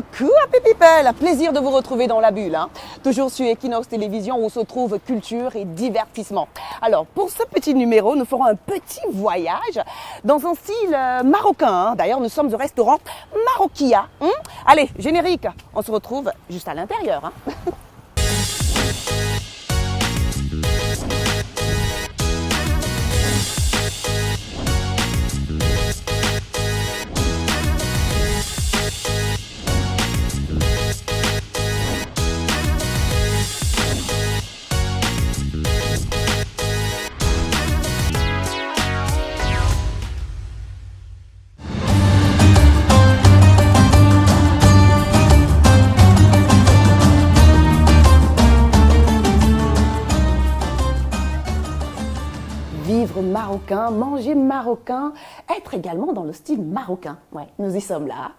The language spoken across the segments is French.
Coucou Happy People, plaisir de vous retrouver dans la bulle. Toujours sur Equinox Télévision où se trouve culture et divertissement. Alors pour ce petit numéro, nous ferons un petit voyage dans un style marocain. D'ailleurs, nous sommes au restaurant Marocchia. Allez, générique, on se retrouve juste à l'intérieur. Vivre marocain, manger marocain, être également dans le style marocain. Ouais, nous y sommes là.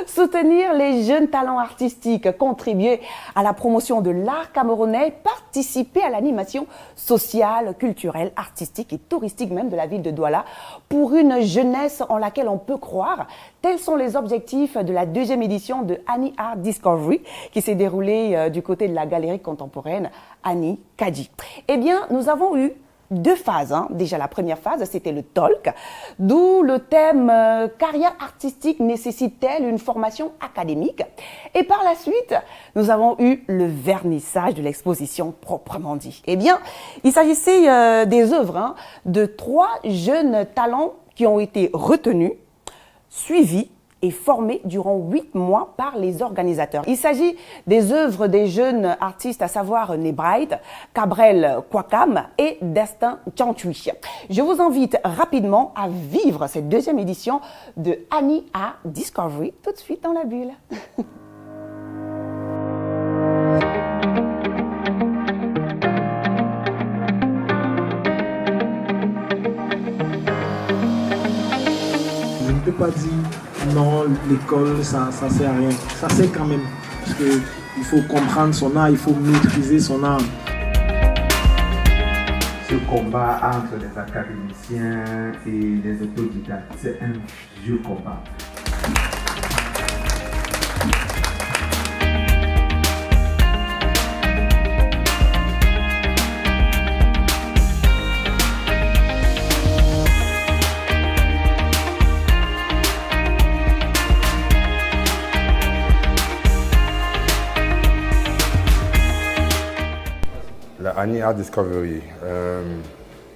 Soutenir les jeunes talents artistiques, contribuer à la promotion de l'art camerounais, participer à l'animation sociale, culturelle, artistique et touristique même de la ville de Douala pour une jeunesse en laquelle on peut croire. Tels sont les objectifs de la deuxième édition de Annie Art Discovery qui s'est déroulée du côté de la galerie contemporaine Annie Kadji. Eh bien, nous avons eu deux phases. Déjà, la première phase, c'était le talk, d'où le thème carrière artistique nécessite-t-elle une formation académique? Et par la suite, nous avons eu le vernissage de l'exposition proprement dit. Eh bien, il s'agissait des œuvres de 3 jeunes talents qui ont été retenus, suivis et formés durant 8 mois par les organisateurs. Il s'agit des œuvres des jeunes artistes, à savoir Nebright, Cabrel Kwakam et Destin Tchantui. Je vous invite rapidement à vivre cette deuxième édition de Annie Art Discovery tout de suite dans la bulle. Je ne peux pas dire non, l'école, ça sert à rien. Ça sert quand même. Parce qu'il faut comprendre son art, il faut maîtriser son art. Ce combat entre les académiciens et les autodidactes, c'est un vieux combat. La Annie Art Discovery,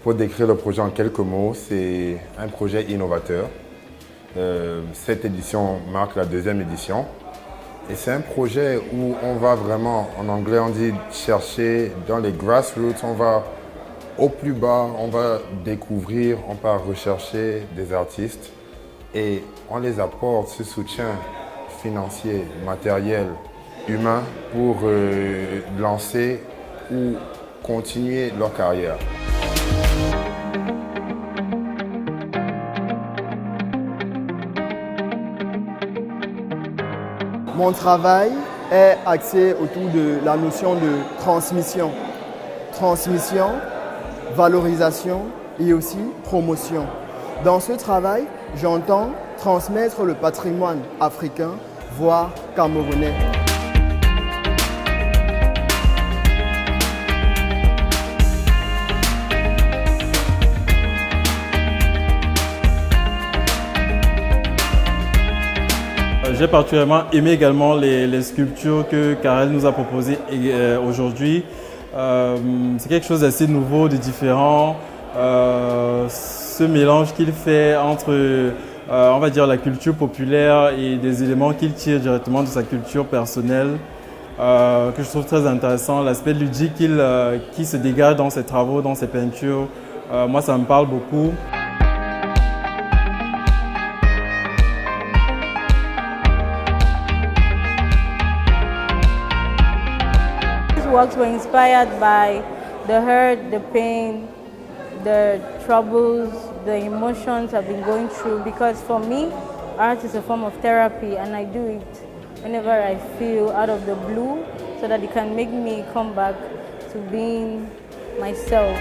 pour décrire le projet en quelques mots, c'est un projet innovateur. Cette édition marque la deuxième édition. Et c'est un projet où on va vraiment, en anglais on dit chercher dans les grassroots, on va au plus bas, on va découvrir, on va rechercher des artistes et on les apporte ce soutien financier, matériel, humain pour lancer ou continuer leur carrière. Mon travail est axé autour de la notion de transmission. Transmission, valorisation et aussi promotion. Dans ce travail, j'entends transmettre le patrimoine africain, voire camerounais. J'ai particulièrement aimé également les sculptures que Karel nous a proposées aujourd'hui. C'est quelque chose d'assez nouveau, de différent. Ce mélange qu'il fait entre, on va dire, la culture populaire et des éléments qu'il tire directement de sa culture personnelle, que je trouve très intéressant. L'aspect ludique qui se dégage dans ses travaux, dans ses peintures, moi ça me parle beaucoup. Works were inspired by the hurt, the pain, the troubles, the emotions I've been going through. Because for me, art is a form of therapy, and I do it whenever I feel out of the blue, so that it can make me come back to being myself.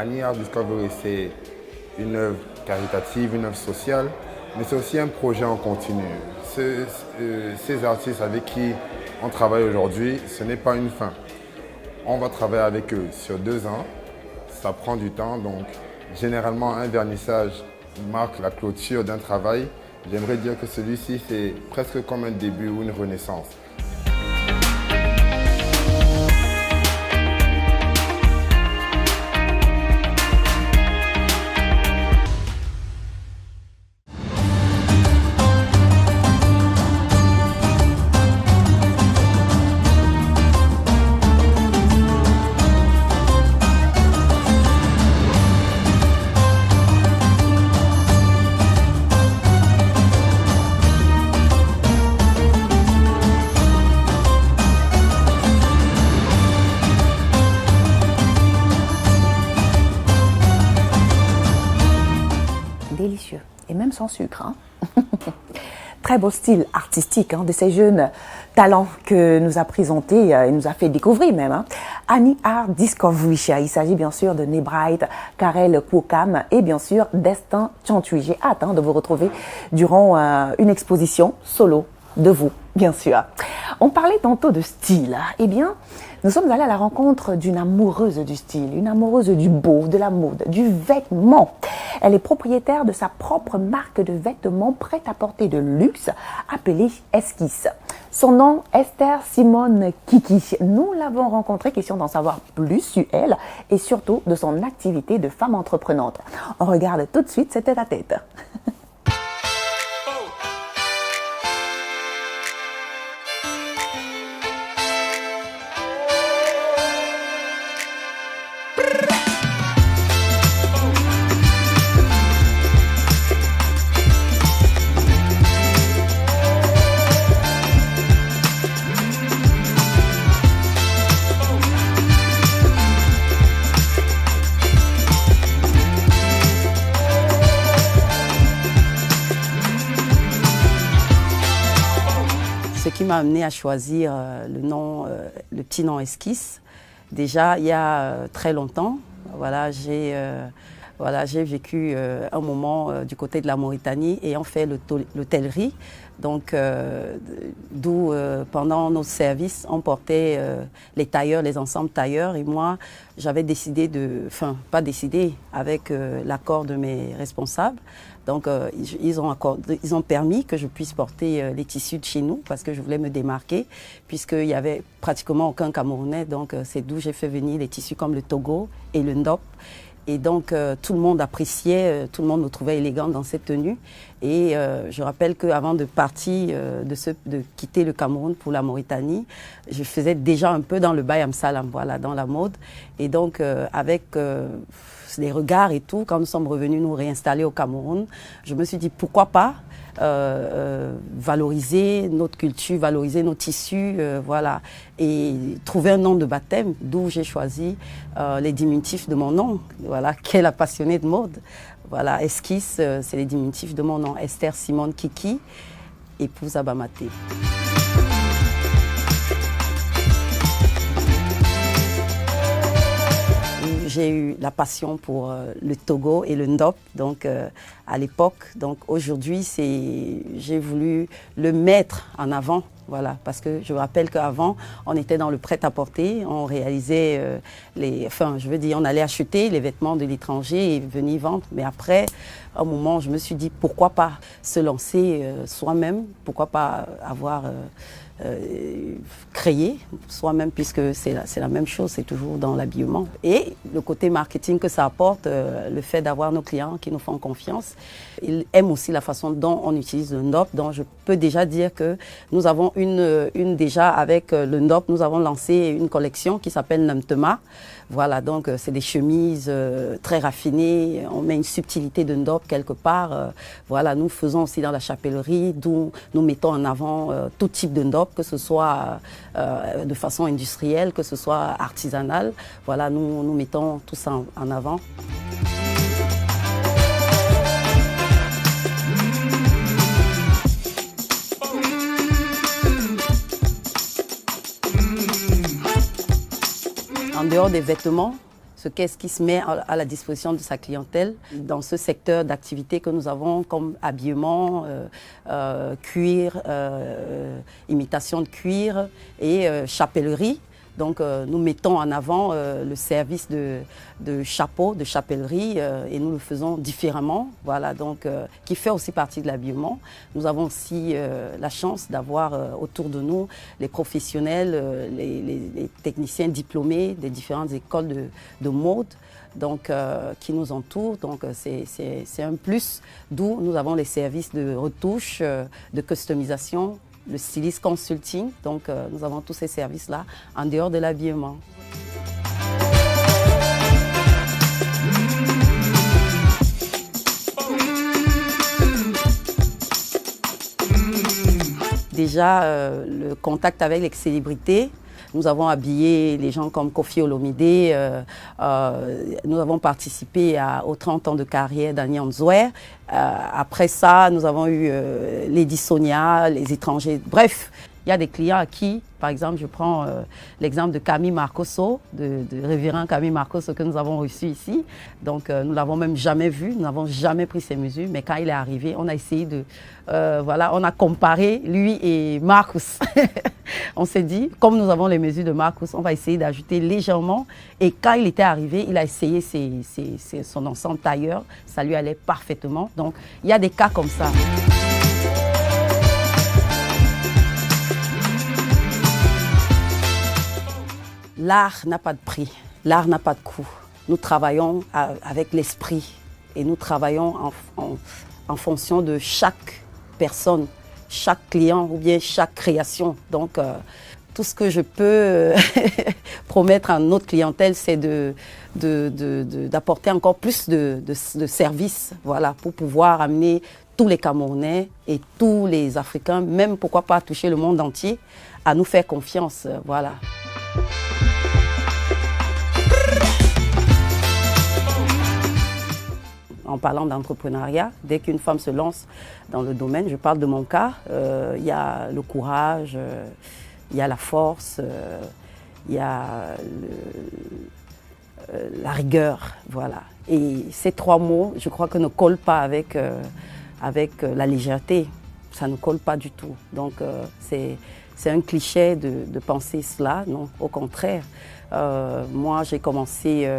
Annie Art Discovery, c'est une œuvre caritative, une œuvre sociale, mais c'est aussi un projet en continu. Ces artistes avec qui on travaille aujourd'hui, ce n'est pas une fin. On va travailler avec eux sur 2 ans, ça prend du temps, donc généralement un vernissage marque la clôture d'un travail. J'aimerais dire que celui-ci, c'est presque comme un début ou une renaissance. Délicieux, et même sans sucre. Hein. Très beau style artistique de ces jeunes talents que nous a présenté et nous a fait découvrir même. Annie Art Discovery. Il s'agit bien sûr de Nebright, Karel Kwokam et bien sûr Destin Chantui. J'ai hâte de vous retrouver durant une exposition solo de vous, bien sûr. On parlait tantôt de style. Eh bien, nous sommes allés à la rencontre d'une amoureuse du style, une amoureuse du beau, de la mode, du vêtement. Elle est propriétaire de sa propre marque de vêtements prêt-à-porter de luxe appelée Esquisse. Son nom, Esther Simone Kiki. Nous l'avons rencontrée, question d'en savoir plus sur elle et surtout de son activité de femme entreprenante. On regarde tout de suite cette tête-à-tête. Ce qui m'a amené à choisir le petit nom Esquisse, déjà il y a très longtemps, j'ai vécu un moment du côté de la Mauritanie ayant fait l'hôtellerie. Donc, d'où pendant nos services, on portait les tailleurs, les ensembles tailleurs. Et moi, j'avais décidé avec l'accord de mes responsables. Donc, ils ont permis que je puisse porter les tissus de chez nous parce que je voulais me démarquer, puisqu'il n'y avait pratiquement aucun Camerounais. Donc, c'est d'où j'ai fait venir les tissus comme le Togo et le Ndop. Et donc, tout le monde appréciait, tout le monde me trouvait élégante dans cette tenue. Et je rappelle qu'avant de partir, de quitter le Cameroun pour la Mauritanie, je faisais déjà un peu dans le Bayam Salam, dans la mode. Et donc, avec les regards et tout, quand nous sommes revenus nous réinstaller au Cameroun, je me suis dit pourquoi pas valoriser notre culture, valoriser nos tissus, et trouver un nom de baptême, d'où j'ai choisi les diminutifs de mon nom, qui est la passionnée de mode. Esquisse, c'est les diminutifs de mon nom, Esther Simone Kiki, épouse Abamaté. J'ai eu la passion pour le Togo et le Ndop, donc à l'époque. Donc aujourd'hui, j'ai voulu le mettre en avant, parce que je me rappelle qu'avant, on était dans le prêt-à-porter, on réalisait on allait acheter les vêtements de l'étranger et venir vendre. Mais après, à un moment, je me suis dit pourquoi pas se lancer soi-même, pourquoi pas avoir créé soi-même, puisque c'est la même chose, c'est toujours dans l'habillement. Et le côté marketing que ça apporte, le fait d'avoir nos clients qui nous font confiance, ils aiment aussi la façon dont on utilise le Ndop. Donc je peux déjà dire que nous avons déjà avec le Ndop, nous avons lancé une collection qui s'appelle Namtema. Donc c'est des chemises très raffinées, on met une subtilité de Ndop quelque part. Nous faisons aussi dans la chapellerie, d'où nous mettons en avant tout type de Ndop, que ce soit de façon industrielle, que ce soit artisanale. Nous mettons tout ça en avant. En dehors des vêtements, ce qu'Esquisse met à la disposition de sa clientèle dans ce secteur d'activité que nous avons comme habillement, cuir, imitation de cuir et chapellerie. Donc nous mettons en avant le service de chapeau, de chapellerie et nous le faisons différemment, voilà, donc qui fait aussi partie de l'habillement. Nous avons aussi la chance d'avoir autour de nous les professionnels, les techniciens diplômés des différentes écoles de mode, donc qui nous entourent. Donc c'est un plus, d'où nous avons les services de retouche, de customisation, le stylist consulting, donc nous avons tous ces services-là en dehors de l'habillement. Déjà, le contact avec les célébrités. Nous avons habillé les gens comme Koffi Olomide, nous avons participé aux 30 ans de carrière d'Annie Nzouer. Après ça, nous avons eu Lady Sonia, les étrangers. Bref, il y a des clients à qui, par exemple, je prends l'exemple de Camille Marcosso, de révérend Camille Marcosso que nous avons reçu ici. Donc, nous ne l'avons même jamais vu, nous n'avons jamais pris ses mesures, mais quand il est arrivé, on a essayé de... voilà, on a comparé lui et Marcus. On s'est dit, comme nous avons les mesures de Marcus, on va essayer d'ajouter légèrement. Et quand il était arrivé, il a essayé son ensemble tailleur, ça lui allait parfaitement. Donc, il y a des cas comme ça. L'art n'a pas de prix, l'art n'a pas de coût. Nous travaillons avec l'esprit et nous travaillons en fonction de chaque personne, chaque client ou bien chaque création. Donc, tout ce que je peux promettre à notre clientèle, c'est d'apporter encore plus de services, voilà, pour pouvoir amener tous les Camerounais et tous les Africains, même pourquoi pas toucher le monde entier, à nous faire confiance, voilà. En parlant d'entrepreneuriat, dès qu'une femme se lance dans le domaine, je parle de mon cas, il y a le courage, il y a la force, il y a la rigueur, voilà. Et ces trois mots, je crois que ne collent pas avec la légèreté, ça ne colle pas du tout. Donc c'est un cliché de penser cela, non, au contraire. Moi, j'ai commencé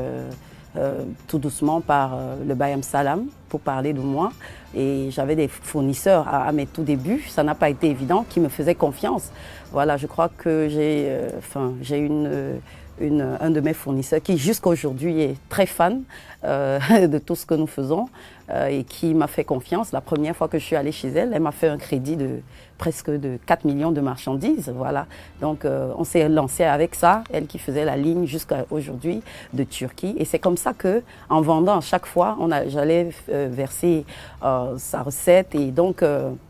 tout doucement par le Bayam Salam pour parler de moi. Et j'avais des fournisseurs à mes tout débuts, ça n'a pas été évident, qui me faisaient confiance. Voilà, je crois que j'ai un de mes fournisseurs qui jusqu'à aujourd'hui est très fan de tout ce que nous faisons et qui m'a fait confiance. La première fois que je suis allée chez elle, elle m'a fait un crédit de presque de 4 millions de marchandises. Voilà. Donc on s'est lancé avec ça, elle qui faisait la ligne jusqu'à aujourd'hui de Turquie. Et c'est comme ça que, en vendant à chaque fois, j'allais verser sa recette. Et donc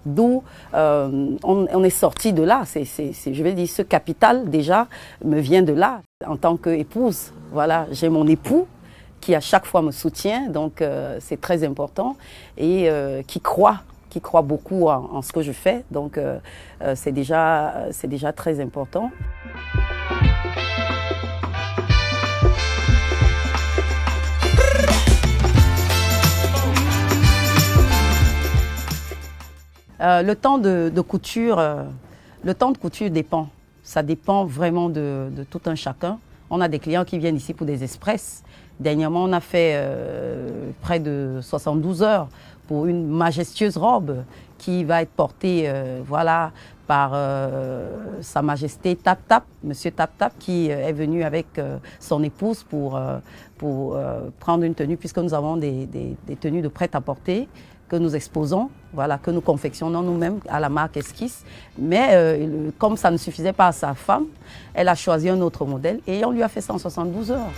d'où on est sorti de là. Je vais dire, ce capital déjà me vient de là. En tant qu'épouse, voilà, j'ai mon époux qui à chaque fois me soutient, donc c'est très important, et qui croit beaucoup en ce que je fais, donc c'est déjà très important. Le temps de couture dépend. Ça dépend vraiment de tout un chacun. On a des clients qui viennent ici pour des express. Dernièrement, on a fait près de 72 heures pour une majestueuse robe qui va être portée voilà, par Sa Majesté Tap Tap, Monsieur Tap Tap, qui est venu avec son épouse pour prendre une tenue, puisque nous avons des tenues de prêt-à-porter que nous exposons, voilà, que nous confectionnons nous-mêmes à la marque Esquisse. Mais comme ça ne suffisait pas à sa femme, elle a choisi un autre modèle et on lui a fait 172 heures.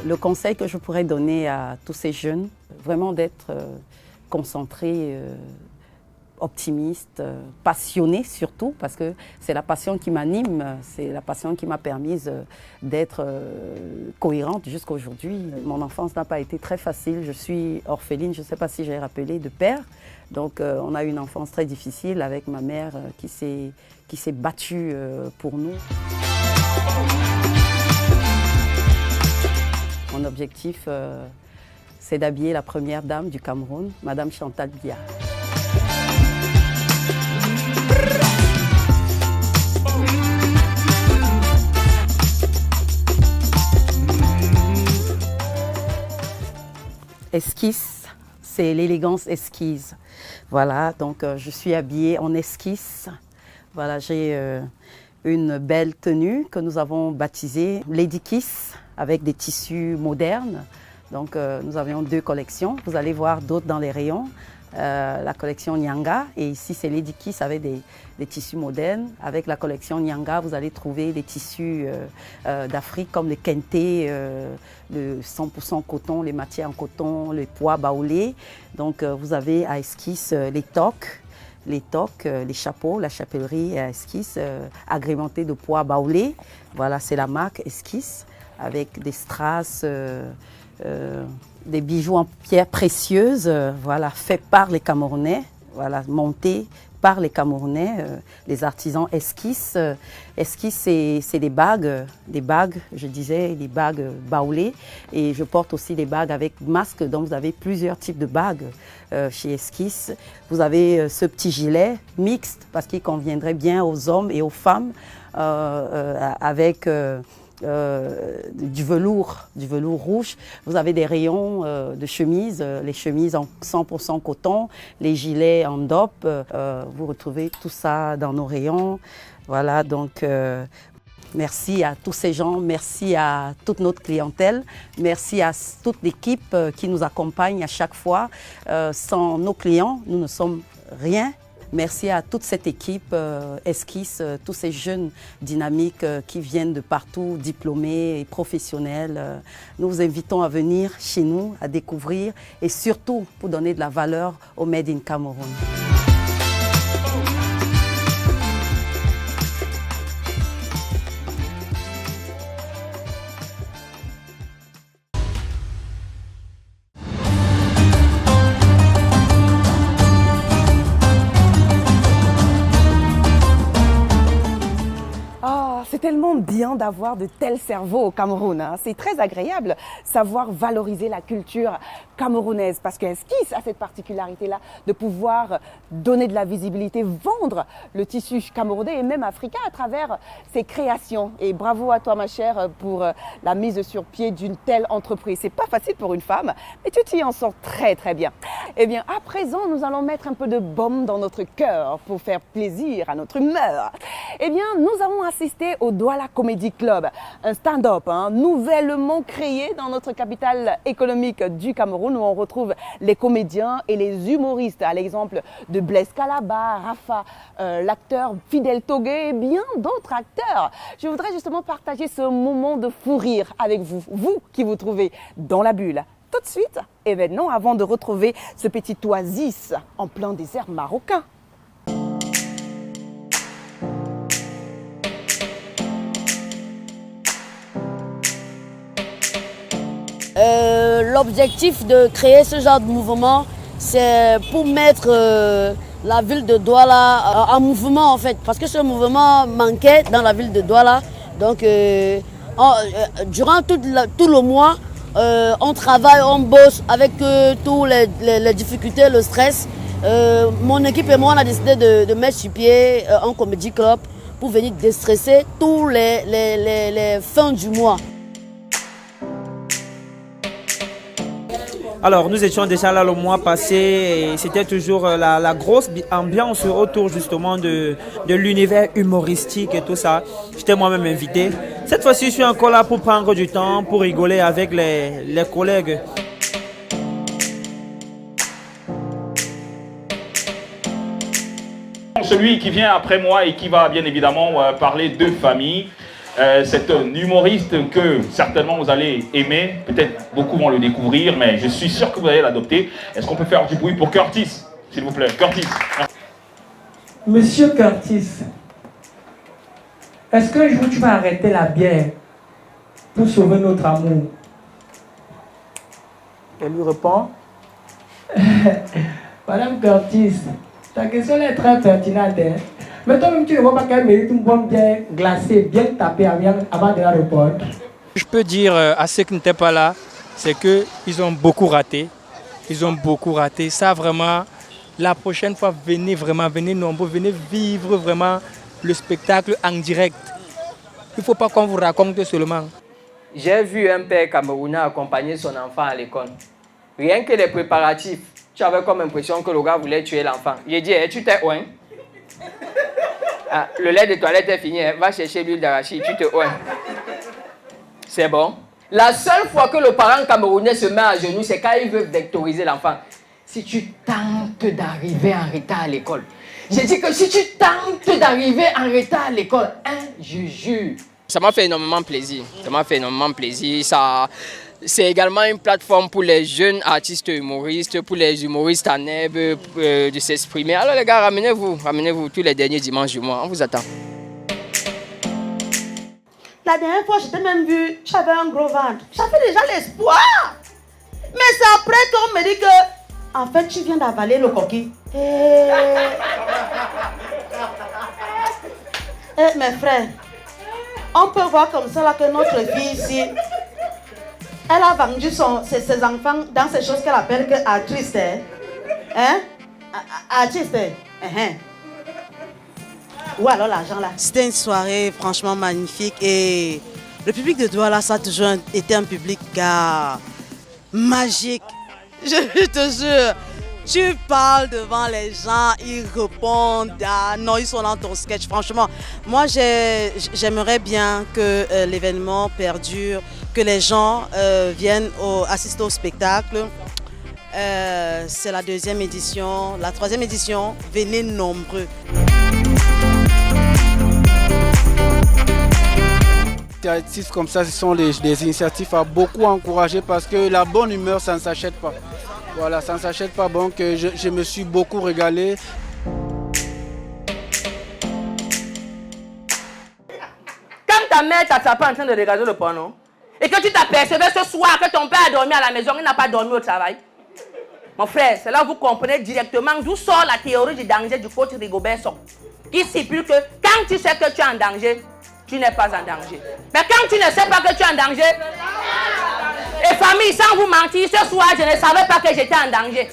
Le conseil que je pourrais donner à tous ces jeunes, vraiment d'être concentrés optimiste, passionné surtout, parce que c'est la passion qui m'anime, c'est la passion qui m'a permis d'être cohérente jusqu'à aujourd'hui. Mon enfance n'a pas été très facile, je suis orpheline, je ne sais pas si j'ai rappelé, de père. Donc on a eu une enfance très difficile avec ma mère qui s'est battue pour nous. Mon objectif, c'est d'habiller la première dame du Cameroun, Madame Chantal Biya. Esquisse, c'est l'élégance esquisse. Voilà, donc je suis habillée en esquisse. Voilà, j'ai une belle tenue que nous avons baptisée Lady Kiss avec des tissus modernes. Donc nous avions 2 collections. Vous allez voir d'autres dans les rayons. La collection Nyanga, et ici c'est Lady Kiss avec des tissus modernes. Avec la collection Nyanga, vous allez trouver des tissus d'Afrique comme le kente, le 100% coton, les matières en coton, le pois baoulé. Donc vous avez à esquisse les toques, les chapeaux, la chapellerie à esquisse agrémentée de pois baoulé. Voilà, c'est la marque Esquisse avec des strass, des bijoux en pierres précieuses, voilà, faits par les Camerounais, voilà, montés par les Camerounais, les artisans Esquisse. Esquisse, c'est des bagues, je disais, des bagues baoulées. Et je porte aussi des bagues avec masque, donc vous avez plusieurs types de bagues chez Esquisse. Vous avez ce petit gilet mixte, parce qu'il conviendrait bien aux hommes et aux femmes, avec du velours rouge. Vous avez des rayons de chemises, les chemises en 100% coton, les gilets en dope. Vous retrouvez tout ça dans nos rayons. Voilà, donc merci à tous ces gens, merci à toute notre clientèle, merci à toute l'équipe qui nous accompagne à chaque fois. Sans nos clients, nous ne sommes rien. Merci à toute cette équipe Esquisse, tous ces jeunes dynamiques qui viennent de partout, diplômés et professionnels. Nous vous invitons à venir chez nous, à découvrir et surtout pour donner de la valeur au Made in Cameroun. C'est tellement bien d'avoir de tels cerveaux au Cameroun. Hein. C'est très agréable savoir valoriser la culture camerounaise parce qu'Esquisse a cette particularité-là de pouvoir donner de la visibilité, vendre le tissu camerounais et même africain à travers ses créations. Et bravo à toi ma chère pour la mise sur pied d'une telle entreprise. C'est pas facile pour une femme, mais tu t'y en sors très très bien. Eh bien à présent, nous allons mettre un peu de baume dans notre cœur pour faire plaisir à notre humeur. Eh bien, nous avons assisté au Douala Comedy Club, un stand-up nouvellement créé dans notre capitale économique du Cameroun où on retrouve les comédiens et les humoristes, à l'exemple de Blaise Calaba, Rafa, l'acteur Fidel Togué et bien d'autres acteurs. Je voudrais justement partager ce moment de fou rire avec vous, vous qui vous trouvez dans la bulle. Tout de suite, et maintenant avant de retrouver ce petit oasis en plein désert marocain. L'objectif de créer ce genre de mouvement, c'est pour mettre la ville de Douala en mouvement en fait, parce que ce mouvement manquait dans la ville de Douala. Donc durant tout le mois, on travaille, on bosse avec toutes les difficultés, le stress. Mon équipe et moi, on a décidé de mettre sur pied un comedy club pour venir déstresser tous les fins du mois. Alors, nous étions déjà là le mois passé et c'était toujours la grosse ambiance autour justement de l'univers humoristique et tout ça. J'étais moi-même invité. Cette fois-ci, je suis encore là pour prendre du temps, pour rigoler avec les collègues. Celui qui vient après moi et qui va bien évidemment parler de famille. C'est un humoriste que certainement vous allez aimer, peut-être beaucoup vont le découvrir, mais je suis sûr que vous allez l'adopter. Est-ce qu'on peut faire du bruit pour Curtis, s'il vous plaît? Curtis. Monsieur Curtis, est-ce qu'un jour tu vas arrêter la bière pour sauver notre amour? Elle lui répond, Madame Curtis, ta question est très pertinente. Hein? Mais toi-même, tu ne vois pas qu'elle mérite une bonne bière glacée, bien tapée avant de la répondre. Je peux dire à ceux qui n'étaient pas là, c'est qu'ils ont beaucoup raté. Ils ont beaucoup raté. Ça, vraiment, la prochaine fois, venez vraiment, venez nombreux, venez vivre vraiment le spectacle en direct. Il ne faut pas qu'on vous raconte seulement. J'ai vu un père camerounais accompagner son enfant à l'école. Rien que les préparatifs, tu avais comme impression que le gars voulait tuer l'enfant. J'ai dit, tu t'es ouin. Ah, le lait de toilette est fini, va chercher l'huile d'arachide, tu te ouin. C'est bon. La seule fois que le parent camerounais se met à genoux, c'est quand il veut vectoriser l'enfant. Si tu tentes d'arriver en retard à l'école, j'ai dit que si tu tentes d'arriver en retard à l'école, je jure. Ça m'a fait énormément plaisir. Ça m'a fait énormément plaisir. C'est également une plateforme pour les jeunes artistes humoristes, pour les humoristes en herbe, de s'exprimer. Alors les gars, ramenez-vous tous les derniers dimanches du mois. On vous attend. La dernière fois, je t'ai même vu, tu avais un gros ventre. J'avais déjà l'espoir. Mais c'est après qu'on me dit que, en fait, tu viens d'avaler le coquille. Mes frères, on peut voir comme ça là que notre fille ici, elle a vendu ses enfants dans ces choses qu'elle appelle que artiste. Hein? Artiste. Ou alors l'argent là. C'était une soirée franchement magnifique et le public de Douala, ça a toujours été un public magique. Je te jure, tu parles devant les gens, ils répondent, non, ils sont dans ton sketch. Franchement, moi j'aimerais bien que l'événement perdure, que les gens viennent assister au spectacle. C'est la 2e édition, la 3e édition, venez nombreux. Des artistes comme ça, ce sont des initiatives à beaucoup encourager parce que la bonne humeur, ça ne s'achète pas. Voilà, ça ne s'achète pas. Donc, je me suis beaucoup régalé. Quand ta mère t'attrape en train de regarder le porno et que tu t'apercevais ce soir que ton père a dormi à la maison, il n'a pas dormi au travail. Mon frère, c'est là que vous comprenez directement d'où sort la théorie du danger du coach Rigobert Song, qui stipule que quand tu sais que tu es en danger, tu n'es pas en danger. Mais quand tu ne sais pas que tu es en danger, et famille, sans vous mentir, ce soir, je ne savais pas que j'étais en danger.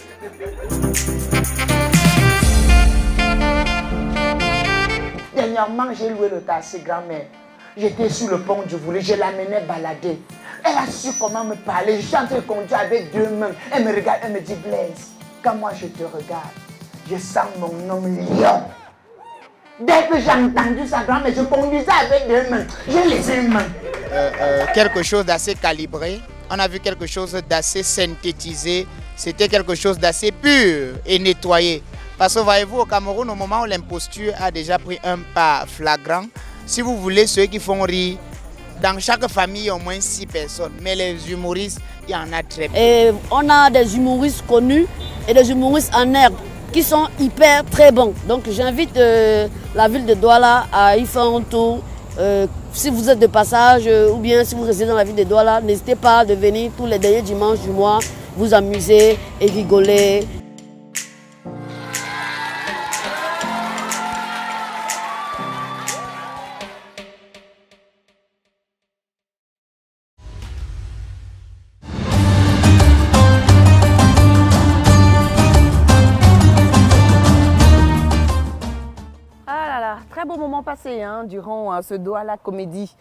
Dernièrement, j'ai loué le taxi grand-mère. J'étais sur le pont du Voulé, je l'amenais balader. Elle a su comment me parler. Je suis en train de conduire avec 2 mains. Elle me regarde, elle me dit, Blaise, quand moi je te regarde, je sens mon homme lion. Dès que j'ai entendu sa grand-mère, je conduisais avec 2 mains. J'ai laissé une main. Quelque chose d'assez calibré. On a vu quelque chose d'assez synthétisé. C'était quelque chose d'assez pur et nettoyé. Parce que voyez-vous, au Cameroun, au moment où l'imposture a déjà pris un pas flagrant, si vous voulez, ceux qui font rire, dans chaque famille, il y a au moins 6 personnes. Mais les humoristes, il y en a très peu. Et on a des humoristes connus et des humoristes en herbe qui sont hyper très bons. Donc j'invite la ville de Douala à y faire un tour. Si vous êtes de passage ou bien si vous résidez dans la ville de Douala, n'hésitez pas de venir tous les derniers dimanches du mois, vous amuser et rigoler. Très beau moment passé durant ce Douala Comedy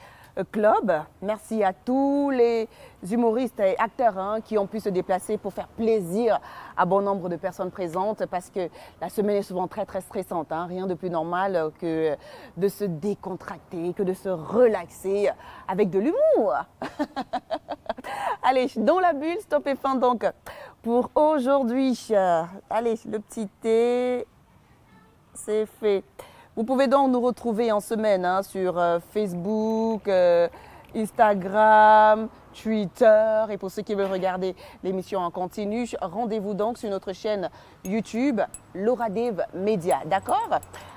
Club. Merci à tous les humoristes et acteurs qui ont pu se déplacer pour faire plaisir à bon nombre de personnes présentes parce que la semaine est souvent très stressante. Rien de plus normal que de se décontracter, que de se relaxer avec de l'humour. Allez, dans la bulle, stop et fin donc pour aujourd'hui. Allez, le petit thé, c'est fait. Vous pouvez donc nous retrouver en semaine sur Facebook, Instagram, Twitter. Et pour ceux qui veulent regarder l'émission en continu, rendez-vous donc sur notre chaîne YouTube, Laura Dave Media. D'accord?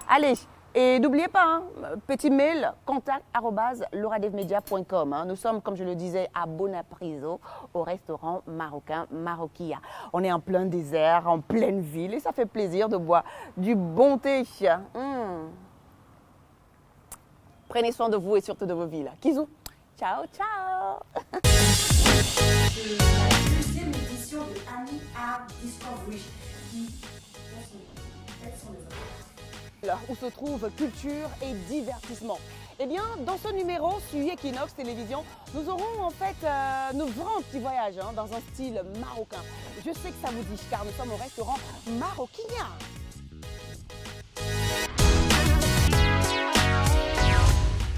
Allez, et n'oubliez pas, hein, petit mail, contact@lauradevemedia.com. Hein. Nous sommes, comme je le disais, à Bonapriso, au restaurant marocain Marroquia. On est en plein désert, en pleine ville, et ça fait plaisir de boire du bon thé. Prenez soin de vous et surtout de vos villes. Kizou, ciao, ciao. La deuxième édition de Annie Art Discovery. Où se trouve culture et divertissement. Eh bien, dans ce numéro sur Equinox Télévision, nous aurons en fait nos grands petits voyages dans un style marocain. Je sais que ça vous dit car nous sommes au restaurant Marroquia.